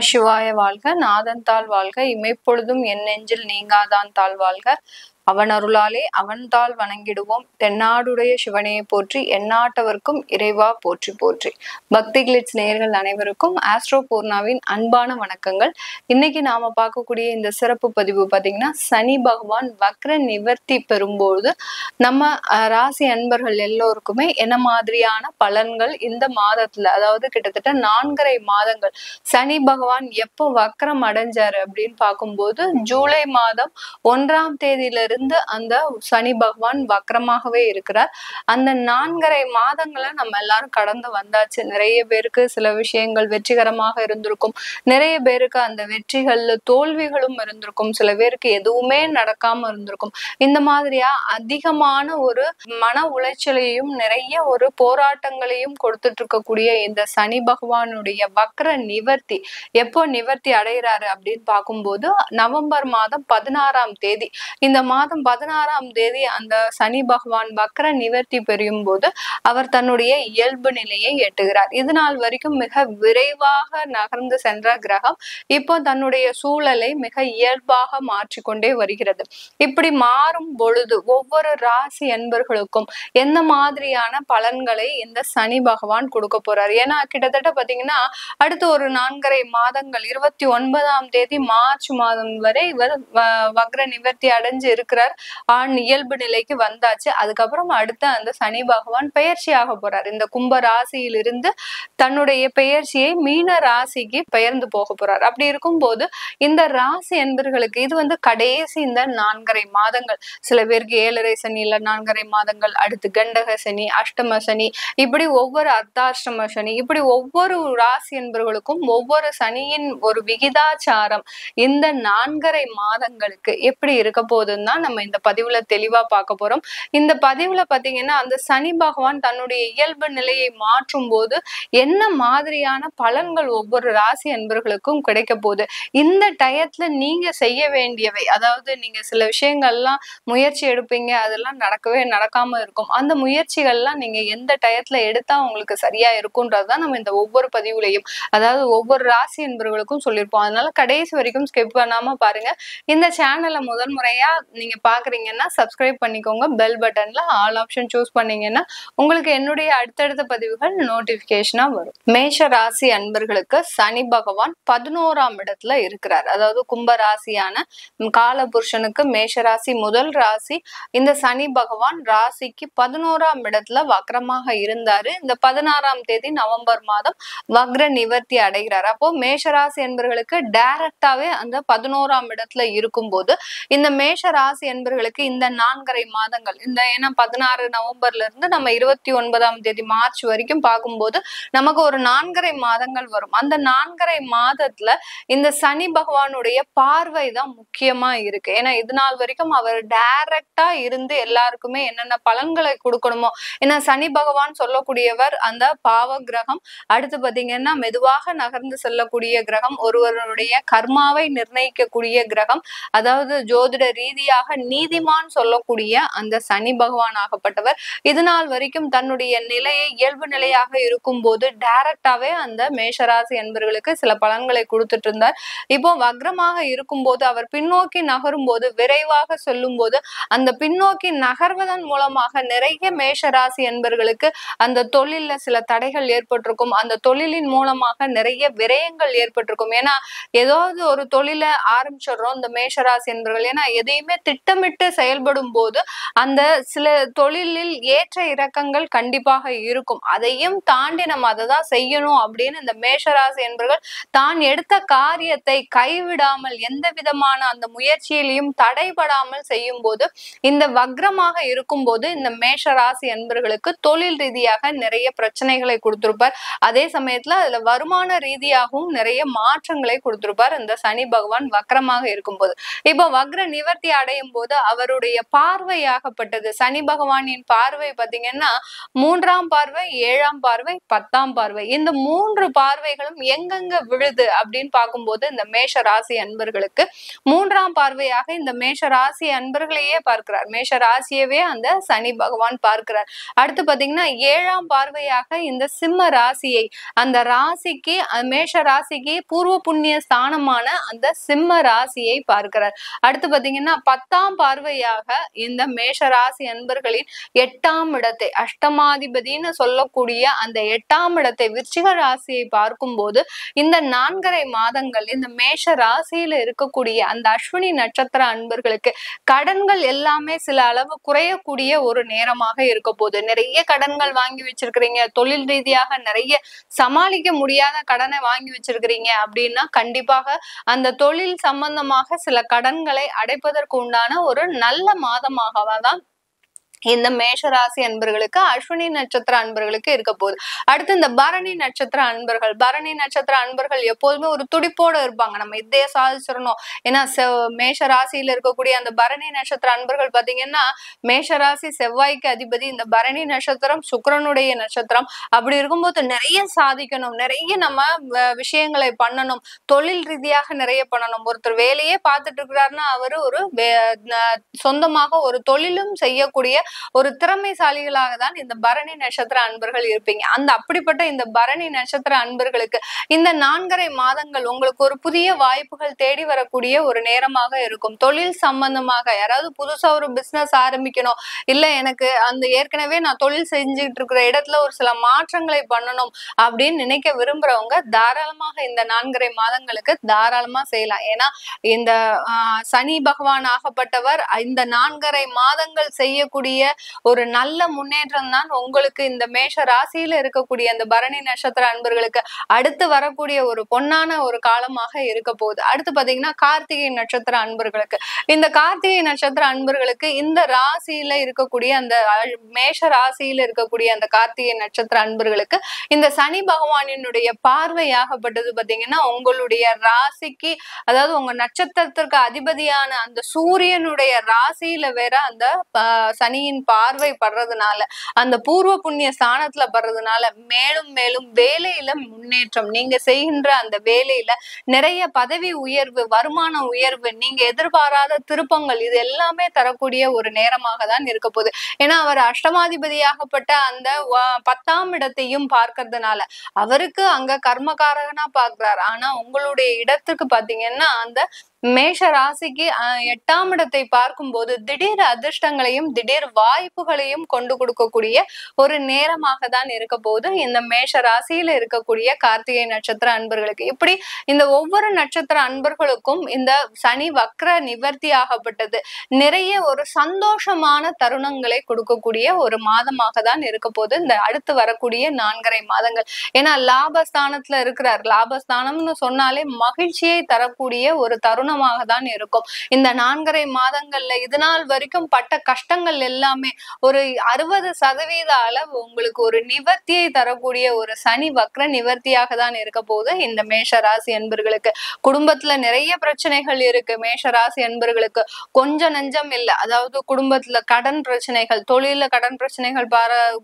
நமசிவாய வாழ்க. நாதன் தாள் வாழ்க. இமைப்பொழுதும் என் நெஞ்சில் நீங்காதான் தாள் வாழ்க. அவன் அருளாலே அவன் தாள் வணங்கிடுவோம். தென்னாடுடைய சிவனையை போற்றி, எந்நாட்டவர்க்கும் இறைவா போற்றி போற்றி. பக்தி கிளிட்ஸ் நேயர்கள் அனைவருக்கும் ஆஸ்ட்ரோ பூர்ணாவின் அன்பான வணக்கங்கள். இன்னைக்கு நாம பார்க்கக்கூடிய இந்த சிறப்பு பதிவு பார்த்தீங்கன்னா, சனி பகவான் வக்ர நிவர்த்தி பெறும்போது நம்ம ராசி அன்பர்கள் எல்லோருக்குமே என்ன மாதிரியான பலன்கள் இந்த மாதத்துல, அதாவது கிட்டத்தட்ட 4.5 மாதங்கள் சனி பகவான் எப்போ வக்ரம் அடைஞ்சாரு அப்படின்னு பார்க்கும்போது, ஜூலை மாதம் 1ஆம் தேதியில இருந்து அந்த சனி பகவான் வக்ரமாகவே இருக்கிறார். அந்த 4.5 மாதங்களை நம்ம எல்லாரும் கடந்து வந்தாச்சு. நிறைய பேருக்கு சில விஷயங்கள் வெற்றிகரமாக இருந்திருக்கும், நிறைய பேருக்கு அந்த வெற்றிகள்ல தோல்விகளும் இருந்திருக்கும், சில பேருக்கு எதுவுமே நடக்காம இருந்திருக்கும். இந்த மாதிரியா அதிகமான ஒரு மன உளைச்சலையும் நிறைய ஒரு போராட்டங்களையும் கொடுத்துட்டு இருக்கக்கூடிய இந்த சனி பகவானுடைய வக்ர நிவர்த்தி எப்போ நிவர்த்தி அடைகிறாரு அப்படின்னு பார்க்கும்போது, நவம்பர் மாதம் 16ஆம் தேதி, இந்த மாதம் 16ஆம் தேதி அந்த சனி பகவான் வக்ர நிவர்த்தி பெறும் போது அவர் தன்னுடைய இயல்பு நிலையை எட்டுகிறார். இது நாள் வரைக்கும் மிக விரைவாக நகர்ந்து சென்ற கிரகம் இப்போ தன்னுடைய சூழலை மிக இயல்பாக மாற்றிக்கொண்டே வருகிறது. இப்படி மாறும் பொழுது ஒவ்வொரு ராசி என்பர்களுக்கும் எந்த மாதிரியான பலன்களை இந்த சனி பகவான் கொடுக்க போறார்? ஏன்னா கிட்டத்தட்ட பாத்தீங்கன்னா அடுத்து ஒரு 4.5 மாதங்கள் 29ஆம் தேதி மார்ச் மாதம் வரை இவர் வக்ர நிவர்த்தி அடைஞ்சு இருக்கிறார். ஆண் இயல்பு நிலைக்கு வந்தாச்சு. அதுக்கப்புறம் அடுத்த அந்த சனி பகவான் பெயர்ச்சியாக போறார். இந்த கும்ப ராசியிலிருந்து தன்னுடைய பெயர்ச்சியை மீன ராசிக்கு பெயர்ந்து போக போறார். அப்படி இருக்கும்போது இந்த ராசி என்பர்களுக்கு இது கடைசி இந்த 4.5 மாதங்கள். சில பேருக்கு 7.5 சனி இல்ல 4.5 மாதங்கள், அடுத்து கண்டக சனி, அஷ்டம சனி, இப்படி ஒவ்வொரு அர்த்தாஷ்டம சனி, இப்படி ஒவ்வொரு ராசி என்பர்களுக்கும் ஒவ்வொரு சனியின் ஒரு விகிதாச்சாரம் இந்த 4.5 மாதங்களுக்கு எப்படி இருக்க போகுதுன்னு தான் நம்ம இந்த பதிவுல தெளிவா பார்க்க போறோம். இந்த பதிவுல பாத்தீங்கன்னா, அந்த சனி பகவான் தன்னுடைய இயல்பு நிலையை மாற்றும் போது என்ன மாதிரியான பலன்கள் ஒவ்வொரு ராசி அன்பர்களுக்கும் கிடைக்க போகுது, இந்த டயத்துல நீங்க செய்ய வேண்டியவை, அதாவது நீங்க சில விஷயங்கள்லாம் முயற்சி எடுப்பீங்க, அதெல்லாம் நடக்காம இருக்கும். அந்த முயற்சிகள்லாம் நீங்க எந்த டயத்துல எடுத்தா உங்களுக்கு சரியா இருக்கும்ன்றதுதான் நம்ம இந்த ஒவ்வொரு பதிவுலையும், அதாவது ஒவ்வொரு ராசி அன்பர்களுக்கும் சொல்லியிருப்போம். அதனால கடைசி வரைக்கும் ஸ்கிப் பண்ணாம பாருங்க. இந்த சேனலை முதல் முறையா நீங்க பாக்குறீங்கன்னா சப்ஸ்கிரைப் பண்ணிக்கோங்க. பெல் பட்டன்ல ஆல் ஆப்ஷன் சூஸ் பண்ணீங்கன்னா உங்களுக்கு என்னுடைய அடுத்தடுத்த பதிவுகள் நோட்டிபிகேஷனா வரும். மேஷ ராசி அன்பர்களுக்கு சனி பகவான் 11ஆம் இடத்துல இருக்கிறார். அதாவது கும்ப ராசியான காலபுருஷனுக்கு மேஷ ராசி முதல் ராசி. இந்த சனி பகவான் ராசிக்கு 11ஆம் இடத்துல வக்ரமாக இருந்தாரு. இந்த 16ஆம் தேதி நவம்பர் மாதம் வக்ர நிவர்த்தி அடைகிறார். அப்போ மேஷராசி என்பர்களுக்கு டைரக்டாவே அந்த 11ஆம் இடத்துல இருக்கும்போது இந்த மேஷ ராசி என்பர்களுக்கு இந்த 4.5 மாதங்கள், இந்த ஏன்னா 16 நவம்பர்ல இருந்து நம்ம 29ஆம் தேதி மார்ச் வரைக்கும் பார்க்கும்போது நமக்கு ஒரு 4.5 மாதங்கள் வரும். அந்த 4.5 மாதத்துல இந்த சனி பகவானுடைய பார்வை தான் முக்கியமா இருக்கு. ஏன்னா இது நாள் வரைக்கும் அவர் டைரக்டா இருந்து எல்லாருக்குமே என்னென்ன பலன்களை கொடுக்கணுமோ, ஏன்னா சனி பகவான் சொல்லக்கூடியவர் அந்த பாவ கிரகம், அடுத்து பாத்தீங்கன்னா மெதுவாக நகர்ந்து செல்லக்கூடிய கிரகம், ஒருவருடைய கர்மாவை நிர்ணயிக்கக்கூடிய கிரகம், அதாவது ஜோதிட ரீதியாக நீதிமான் சொல்லக்கூடிய அந்த சனி பகவான் ஆகப்பட்டவர் இது நாள் வரைக்கும் தன்னுடைய நிலையை இயல்பு நிலையாக இருக்கும் போது டைரக்டாவே அந்த மேஷராசி என்பர்களுக்கு சில பலன்களை கொடுத்துட்டு இருந்தார். இப்போ வக்ரமாக இருக்கும் போது அவர் பின்னோக்கி நகரும் போது, விரைவாக சொல்லும் போது, அந்த பின்னோக்கி நகர்வதன் மூலமாக நிறைய மேஷராசி என்பர்களுக்கு அந்த தொழில்ல சில தடைகள் ஏற்பட்டிருக்கும். அந்த தொழிலின் மூலமாக நிறைய விரயங்கள் ஏற்பட்டிருக்கும். ஏன்னா ஏதாவது ஒரு தொழிலை ஆரம்பிச்சிடுறோம் இந்த மேஷராசி என்பர்கள், ஏன்னா எதையுமே திட்டமிட்டு செயல்படும் போது அந்த சில தொழிலில் ஏற்ற இறக்கங்கள் கண்டிப்பாக இருக்கும். அதையும் தாண்டி நம்ம அதை தான் செய்யணும் அப்படின்னு இந்த மேஷராசி என்பர்கள் தான் எடுத்த காரியத்தை கைவிடாமல் எந்த விதமான அந்த முயற்சியிலையும் தடைபடாமல் செய்யும் போது, இந்த வக்ரமாக இருக்கும் போது இந்த மேஷராசி என்பர்களுக்கு தொழில் ரீதியாக நிறைய பிரச்சனைகளை கொடுத்திருப்பார். அதே சமயத்துல அதுல வருமான ரீதியாகவும் நிறைய மாற்றங்களை கொடுத்திருப்பார் இந்த சனி பகவான் வக்ரமாக இருக்கும் போது. இப்போ வக்ர நிவர்த்தி அடையும் அடையும் போது அவருடைய பார்வையாகப்பட்டது, சனி பகவானின் பார்வை பாத்தீங்கன்னா 3ஆம் பார்வை, 7ஆம் பார்வை, 10ஆம் பார்வை, இந்த 3 பார்வைகளும் எங்கெங்க விழுது அப்படின்னு பார்க்கும்போது இந்த மேஷ ராசி அன்பர்களுக்கு 3ஆம் பார்வையாக இந்த மேஷ ராசி அன்பர்களையே பார்க்கிறார். மேஷ ராசியவே அந்த சனி பகவான் பார்க்கிறார். அடுத்து பாத்தீங்கன்னா 7ஆம் பார்வையாக இந்த சிம்ம ராசியை, அந்த ராசிக்கு மேஷ ராசிக்கு பூர்வ புண்ணிய ஸ்தானமான அந்த சிம்ம ராசியை பார்க்கிறார். அடுத்து பாத்தீங்கன்னா 10ஆம் பார்வையாக இந்த மேஷ ராசி அன்பர்களின் 8ஆம் இடத்தை, அஷ்டமாதிபதினு சொல்லக்கூடிய அந்த 8ஆம் இடத்தை விருச்சிக ராசியை பார்க்கும்போது இந்த 4.5 மாதங்கள் இந்த மேஷ ராசியில இருக்கக்கூடிய அந்த அஸ்வினி நட்சத்திர அன்பர்களுக்கு கடன்கள் எல்லாமே சில அளவு குறையக்கூடிய ஒரு நேரமாக இருக்க போகுது. நிறைய கடன்கள் வாங்கி வச்சிருக்கிறீங்க, தொழில் ரீதியாக நிறைய சமாளிக்க முடியாத கடனை வாங்கி வச்சிருக்கிறீங்க அப்படின்னா கண்டிப்பாக அந்த தொழில் சம்பந்தமாக சில கடன்களை அடைப்பதற்கு உண்டான ஒரு நல்ல மாதமாக தான் இந்த மேஷராசி அன்பர்களுக்கு, அஸ்வினி நட்சத்திர அன்பர்களுக்கு இருக்க போகுது. அடுத்து இந்த பரணி நட்சத்திர அன்பர்கள், பரணி நட்சத்திர அன்பர்கள் எப்போதுமே ஒரு துடிப்போட இருப்பாங்க, நம்ம இதே சாதிச்சிடணும். ஏன்னா மேஷ ராசியில இருக்கக்கூடிய அந்த பரணி நட்சத்திர அன்பர்கள் பாத்தீங்கன்னா மேஷராசி செவ்வாய்க்கு அதிபதி, இந்த பரணி நட்சத்திரம் சுக்கிரனுடைய நட்சத்திரம். அப்படி இருக்கும்போது நிறைய சாதிக்கணும், நிறைய நம்ம விஷயங்களை பண்ணணும், தொழில் ரீதியாக நிறைய பண்ணணும். ஒருத்தர் வேலையே பார்த்துட்டு இருக்கிறாருன்னா அவரு ஒரு சொந்தமாக ஒரு தொழிலும் செய்யக்கூடிய ஒரு திறமைசாலிகளாக தான் இந்த பரணி நட்சத்திர அன்பர்கள் இருப்பீங்க. அந்த அப்படிப்பட்ட இந்த பரணி நட்சத்திர அன்பர்களுக்கு இந்த 4.5 மாதங்கள் உங்களுக்கு ஒரு புதிய வாய்ப்புகள் தேடி வரக்கூடிய ஒரு நேரமாக இருக்கும். தொழில் சம்பந்தமாக யாராவது புதுசா ஒரு பிசினஸ் ஆரம்பிக்கணும், இல்ல எனக்கு அந்த ஏற்கனவே நான் தொழில் செஞ்சுட்டு இருக்கிற இடத்துல ஒரு சில மாற்றங்களை பண்ணணும் அப்படின்னு நினைக்க விரும்புறவங்க தாராளமாக இந்த 4.5 மாதங்களுக்கு தாராளமா செய்யலாம். ஏன்னா இந்த சனி பகவான் ஆகப்பட்டவர் இந்த 4.5 மாதங்கள் செய்யக்கூடிய ஒரு நல்ல முன்னேற்றம் தான் உங்களுக்கு இந்த மேஷ ராசியில இருக்கக்கூடிய அந்த பரணி நட்சத்திர அன்பர்களுக்கு அடுத்து வரக்கூடிய ஒரு பொன்னான ஒரு காலமாக இருக்க போகுது. அடுத்து பாத்தீங்கன்னா கார்த்திகை நட்சத்திர அன்பர்களுக்கு, இந்த கார்த்திகை நட்சத்திர அன்பர்களுக்கு இந்த ராசியில இருக்கக்கூடிய அந்த மேஷ ராசியில இருக்கக்கூடிய அந்த கார்த்திகை நட்சத்திர அன்பர்களுக்கு இந்த சனி பகவானினுடைய பார்வையாகப்பட்டது பாத்தீங்கன்னா உங்களுடைய ராசிக்கு, அதாவது உங்க நட்சத்திரத்திற்கு அதிபதியான அந்த சூரியனுடைய ராசியில வேற அந்த சனியின் பார்வை படுறதுனால, அந்த பூர்வ புண்ணிய ஸ்தானத்துல படுறதுனால மேலும் மேலும் வேலையில முன்னேற்றம், நீங்க செய்கின்ற அந்த வேலையில நிறைய பதவி உயர்வு, வருமான உயர்வு, நீங்க எதிர்பாராத திருப்பங்கள், இது எல்லாமே தரக்கூடிய ஒரு நேரமாக தான் இருக்க போகுது. ஏன்னா அவர் அஷ்டமாதிபதியாகப்பட்ட அந்த 10ஆம் இடத்தையும் பார்க்கறதுனால அவருக்கு அங்க கர்மகாரகனா பார்க்கிறார். ஆனா உங்களுடைய இடத்துக்கு பாத்தீங்கன்னா அந்த மேஷ ராசிக்கு 8ஆம் இடத்தை பார்க்கும்போது திடீர் அதிர்ஷ்டங்களையும் திடீர் வாய்ப்புகளையும் கொண்டு கொடுக்கக்கூடிய ஒரு நேரமாக தான் இருக்க போது இந்த மேஷ ராசியில இருக்கக்கூடிய கார்த்திகை நட்சத்திர அன்பர்களுக்கு. இப்படி இந்த ஒவ்வொரு நட்சத்திர அன்பர்களுக்கும் இந்த சனி வக்ர நிவர்த்தி ஆகப்பட்டது நிறைய ஒரு சந்தோஷமான தருணங்களை கொடுக்கக்கூடிய ஒரு மாதமாக தான் இருக்க போது இந்த அடுத்து வரக்கூடிய 4.5 மாதங்கள். ஏன்னா லாபஸ்தானத்துல இருக்கிறார், லாபஸ்தானம்னு சொன்னாலே மகிழ்ச்சியை தரக்கூடிய ஒரு தருணமாக தான் இருக்கும். இந்த 4.5 மாதங்கள்ல இது நாள் வரைக்கும் பட்ட கஷ்டங்கள் எல்லாமே ஒரு 60% அளவு உங்களுக்கு ஒரு நிவர்த்தியை தரக்கூடிய ஒரு சனி வக்ர நிவர்த்தியாக தான் இருக்க போது இந்த மேஷ ராசி என்பர்களுக்கு. குடும்பத்துல நிறைய பிரச்சனைகள் இருக்கு மேஷ ராசி என்பர்களுக்கு, கொஞ்சம் நஞ்சம் இல்ல. அதாவது குடும்பத்துல கடன் பிரச்சனைகள், தொழில கடன் பிரச்சனைகள்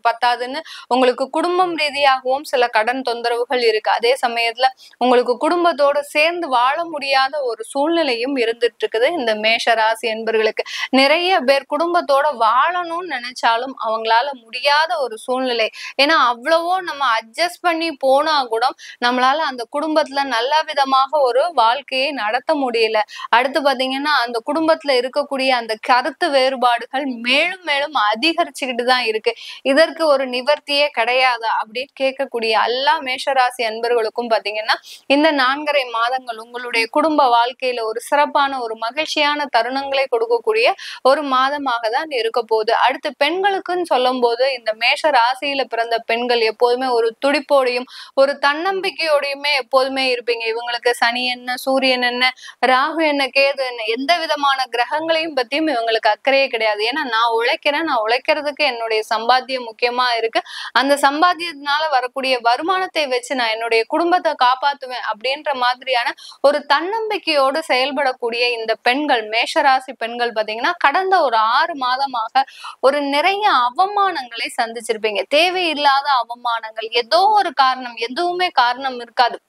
பத்தாதுன்னு உங்களுக்கு குடும்பம் ரீதியாகவும் சில கடன் தொந்தரவுகள் இருக்கு. அதே சமயத்துல உங்களுக்கு குடும்பத்தோட சேர்ந்து வாழ முடியாத ஒரு சூழ்நிலையும் இருந்துட்டு இருக்குது இந்த மேஷ ராசி என்பர்களுக்கு. நிறைய பேர் குடும்பத்தோட வாழணும்னு நினைச்சாலும் அவங்களால முடியாத ஒரு சூழ்நிலை. ஏன்னா அவ்வளவோ நம்ம அட்ஜஸ்ட் பண்ணி போனா கூட நம்மளால அந்த குடும்பத்துல நல்ல விதமாக ஒரு வாழ்க்கையை நடத்த முடியல. அடுத்து பாத்தீங்கன்னா அந்த குடும்பத்துல இருக்கக்கூடிய அந்த கருத்து வேறுபாடுகள் மேலும் மேலும் அதிகரிச்சுக்கிட்டு தான் இருக்கு. இதற்கு ஒரு நிவர்த்தியே கிடையாதா அப்படின்னு கேட்கக்கூடிய எல்லா மேஷராசி அன்பர்களுக்கும் பாத்தீங்கன்னா இந்த 4.5 மாதங்கள் உங்களுடைய குடும்ப வாழ்க்கையில ஒரு சிறப்பான ஒரு மகிழ்ச்சியான தருணங்களை கொடுக்கக்கூடிய ஒரு மாதமாக தான் இருக்க போகுது. அடுத்து பெண்களுக்குன்னு சொல்லும் போது இந்த மேஷ ராசியில பிறந்த பெண்கள் எப்போதுமே ஒரு துடிப்போடையும் ஒரு தன்னம்பிக்கையோடையுமே எப்போதுமே இருப்பீங்க. இவங்களுக்கு சனி என்ன, சூரியன் என்ன, ராகு என்ன, கேது என்ன, எந்த விதமான கிரகங்களையும் பத்தியும் இவங்களுக்கு அக்கறையே கிடையாது. ஏன்னா நான் உழைக்கிறேன், நான் உழைக்கிறதுக்கு என்னுடைய சம்பாத்தியம் முக்கியமா இருக்கு, அந்த சம்பாத்தியத்தினால வரக்கூடிய வருமானத்தை வச்சு நான் என்னுடைய குடும்பத்தை காப்பாத்துவேன் அப்படின்ற மாதிரியான ஒரு தன்னம்பிக்கையோடு செயல்படக்கூடிய இந்த பெண்கள், மேஷராசி பெண்கள் பாத்தீங்கன்னா கடந்த ஒரு 6 மாதமாக ஒரு நிறைய அவமானங்களை சந்திச்சிருப்பீங்க. தேவையில்லாத அவமானங்கள், ஏதோ ஒரு காரணம், எதுவுமே காரணம் இருக்காது.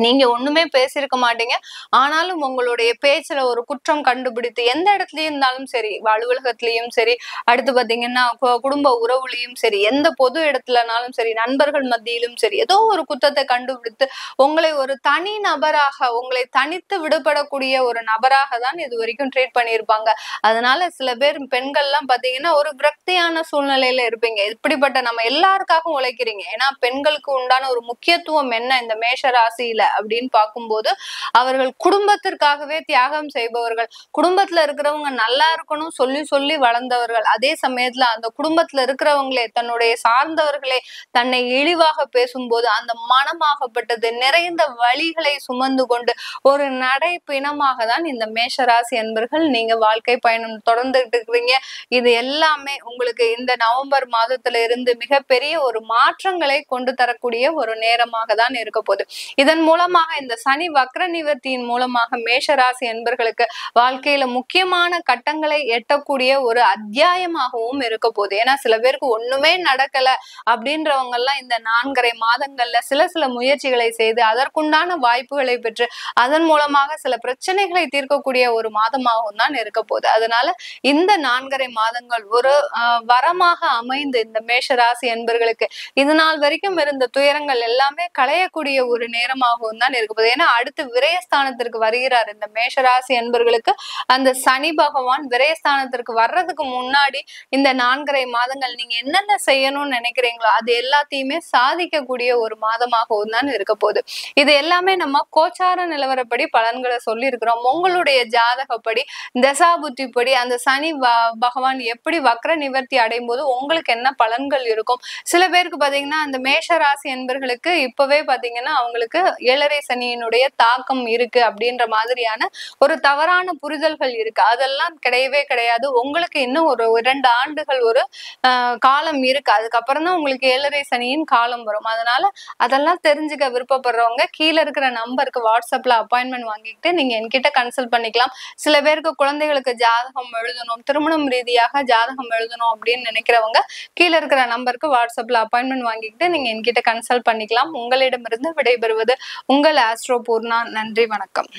நீங்க ஒண்ணுமே பேசியிருக்க மாட்டீங்க. ஆனாலும் உங்களுடைய பேச்சுல ஒரு குற்றம் கண்டுபிடித்து எந்த இடத்துலயும் இருந்தாலும் சரி, அலுவலகத்திலயும் சரி, அடுத்து பாத்தீங்கன்னா குடும்ப உறவுலயும் சரி, எந்த பொது இடத்துலனாலும் சரி, நண்பர்கள் மத்தியிலும் சரி, ஏதோ ஒரு குற்றத்தை கண்டுபிடித்து உங்களை ஒரு தனி நபராக, உங்களை தனித்து விடுபடக்கூடிய ஒரு நபராக தான் இது வரைக்கும் ட்ரீட் பண்ணியிருப்பாங்க. அதனால சில பேர் பெண்கள்லாம் பாத்தீங்கன்னா ஒரு விரக்தியான சூழ்நிலையில இருப்பீங்க. இப்படிப்பட்ட நம்ம எல்லாருக்காகவும் உழைக்கிறீங்க. ஏன்னா பெண்களுக்கு உண்டான ஒரு முக்கியத்துவம் என்ன இந்த மேஷ ராசியில அப்படின்னு பார்க்கும்போது, அவர்கள் குடும்பத்திற்காகவே தியாகம் செய்பவர்கள். குடும்பத்துல இருக்கிறவங்க நல்லா இருக்கணும் சொல்லி சொல்லி வளர்ந்தவர்கள். அதே சமயத்துல அந்த குடும்பத்துல இருக்கிறவங்களே, தன்னுடைய சார்ந்தவர்களே தன்னை இழிவாக பேசும்போது அந்த மனமாகப்பட்டது நிறைந்த வலிகளை சுமந்து கொண்டு ஒரு நடை பிணமாக தான் இந்த மேஷராசி என்பர்கள் நீங்க வாழ்க்கை பயணம் தொடர்ந்துட்டு இருக்கிறீங்க. இது எல்லாமே உங்களுக்கு இந்த நவம்பர் மாதத்துல இருந்து மிகப்பெரிய ஒரு மாற்றங்களை கொண்டு தரக்கூடிய ஒரு நேரமாக தான் இருக்க போகுது. இதன் மூலமாக இந்த சனி வக்ர நிவர்த்தியின் மூலமாக மேஷராசி என்பர்களுக்கு வாழ்க்கையில முக்கியமான கட்டங்களை எட்டக்கூடிய ஒரு அத்தியாயமாகவும் இருக்க போகுது. ஏன்னா சில பேருக்கு ஒண்ணுமே நடக்கல அப்படின்றவங்க எல்லாம் இந்த 4.5 மாதங்கள்ல சில முயற்சிகளை செய்து அதற்குண்டான வாய்ப்புகளை பெற்று அதன் மூலமாக சில பிரச்சனைகளை தீர்க்கக்கூடிய ஒரு மாதமாகவும் தான் இருக்க போகுது. அதனால இந்த 4.5 மாதங்கள் ஒரு வரமாக அமைந்து இந்த மேஷராசி என்பர்களுக்கு இது நாள் வரைக்கும் இருந்த துயரங்கள் எல்லாமே களையக்கூடிய ஒரு நேரமாகவும் தான் இருக்க போகுது. ஏன்னா அடுத்து விரயஸ்தானத்திற்கு வருகிறார் இந்த மேஷராசி என்பர்களுக்கு. அந்த சனி பகவான் விரயஸ்தானத்திற்கு வர்றதுக்கு முன்னாடி இந்த 4.5 மாதங்கள் நீங்க என்னென்ன செய்யணும்னு நினைக்கிறீங்களோ அது எல்லாத்தையுமே சாதிக்கக்கூடிய ஒரு மாதமாகவும் தான் இருக்க போகுது. இது எல்லாமே நம்ம கோச்சார நிலவரப்படி பலன்களை சொல்லி இருக்கிறோம். உங்களுடைய ஜாதகப்படி, தசா புத்திப்படி அந்த சனி பகவான் எப்படி வக்ர நிவர்த்தி அடையும் போது உங்களுக்கு என்ன பலன்கள் இருக்கும். சில பேருக்கு பாத்தீங்கன்னா அந்த மேஷ ராசி என்பர்களுக்கு இப்பவே பாத்தீங்கன்னா அவங்களுக்கு 7.5 சனியினுடைய தாக்கம் இருக்கு அப்படின்ற மாதிரியான ஒரு தவறான புரிதல்கள் இருக்கு. அதெல்லாம் கிடையவே கிடையாது. உங்களுக்கு இன்னும் ஒரு 2 ஆண்டுகள் ஒரு காலம் இருக்கு. அதுக்கப்புறம் தான் உங்களுக்கு 7.5 சனியின் காலம் வரும். அதனால அதெல்லாம் தெரிஞ்சுக்க விருப்பப்படுறவங்க கீழே இருக்கிற நம்பருக்கு வாட்ஸ்அப்ல அப்பாயின்மெண்ட் வாங்கிட்டு நீங்க என்கிட்ட கன்சல்ட் பண்ணிக்கலாம். சில பேருக்கு குழந்தைகளுக்கு ஜாதகம் எழுதணும், திருமணம் ரீதியாக ஜாதகம் எழுதணும் அப்படின்னு நினைக்கிறவங்க கீழே இருக்கிற நம்பருக்கு வாட்ஸ்அப்ல அப்பாயின்மெண்ட் வாங்கிக்கிட்டு நீங்க என்கிட்ட கன்சல்ட் பண்ணிக்கலாம். உங்களிடமிருந்து விடைபெறுவது உங்கள் ஆஸ்ட்ரோ பூர்ணா. நன்றி, வணக்கம்.